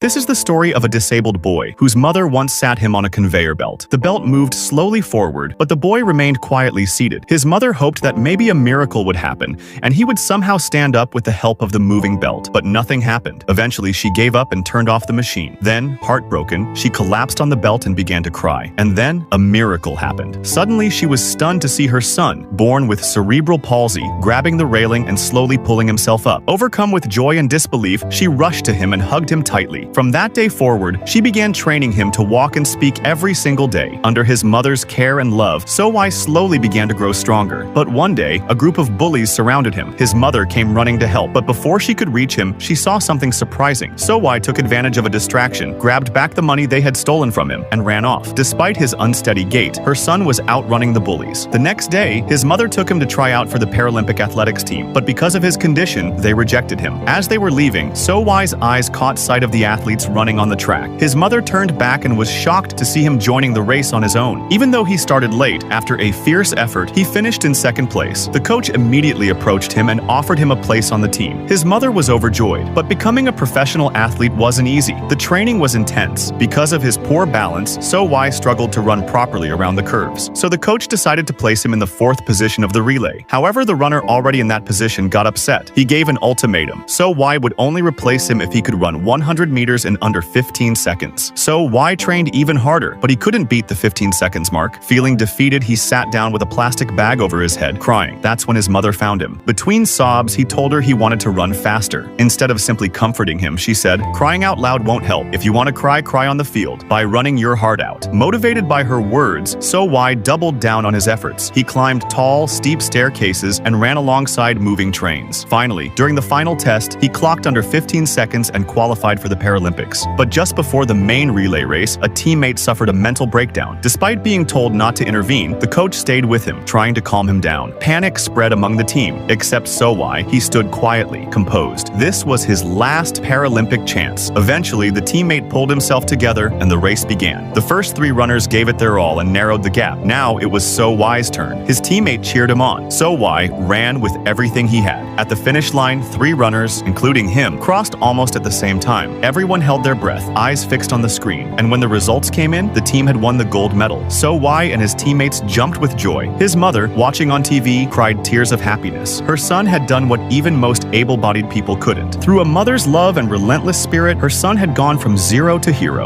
This is the story of a disabled boy whose mother once sat him on a conveyor belt. The belt moved slowly forward, but the boy remained quietly seated. His mother hoped that maybe a miracle would happen, and he would somehow stand up with the help of the moving belt. But nothing happened. Eventually, she gave up and turned off the machine. Then, heartbroken, she collapsed on the belt and began to cry. And then, a miracle happened. Suddenly, she was stunned to see her son, born with cerebral palsy, grabbing the railing and slowly pulling himself up. Overcome with joy and disbelief, she rushed to him and hugged him tightly. From that day forward, she began training him to walk and speak every single day. Under his mother's care and love, So-Wai slowly began to grow stronger. But one day, a group of bullies surrounded him. His mother came running to help, but before she could reach him, she saw something surprising. So-Wai took advantage of a distraction, grabbed back the money they had stolen from him, and ran off. Despite his unsteady gait, her son was outrunning the bullies. The next day, his mother took him to try out for the Paralympic athletics team, but because of his condition, they rejected him. As they were leaving, So-Wai's eyes caught sight of the athletes running on the track. His mother turned back and was shocked to see him joining the race on his own. Even though he started late, after a fierce effort, he finished in second place. The coach immediately approached him and offered him a place on the team. His mother was overjoyed, but becoming a professional athlete wasn't easy. The training was intense. Because of his poor balance, So-Wai struggled to run properly around the curves. So the coach decided to place him in the fourth position of the relay. However, the runner already in that position got upset. He gave an ultimatum. So-Wai would only replace him if he could run 100 meters in under 15 seconds. So-Wai trained even harder, but he couldn't beat the 15 seconds mark. Feeling defeated, he sat down with a plastic bag over his head, crying. That's when his mother found him. Between sobs, he told her he wanted to run faster. Instead of simply comforting him, she said, "Crying out loud won't help. If you want to cry, cry on the field, by running your heart out." Motivated by her words, So-Wai doubled down on his efforts. He climbed tall, steep staircases and ran alongside moving trains. Finally, during the final test, he clocked under 15 seconds and qualified for the Paralympics. But just before the main relay race, a teammate suffered a mental breakdown. Despite being told not to intervene, the coach stayed with him, trying to calm him down. Panic spread among the team. Except So-Wai, he stood quietly, composed. This was his last Paralympic chance. Eventually, the teammate pulled himself together and the race began. The first three runners gave it their all and narrowed the gap. Now it was So-Wai's turn. His teammate cheered him on. So-Wai ran with everything he had. At the finish line, three runners, including him, crossed almost at the same time. Everyone held their breath, eyes fixed on the screen. And when the results came in, the team had won the gold medal. So-Wai and his teammates jumped with joy. His mother, watching on TV, cried tears of happiness. Her son had done what even most able-bodied people couldn't. Through a mother's love and relentless spirit, her son had gone from zero to hero.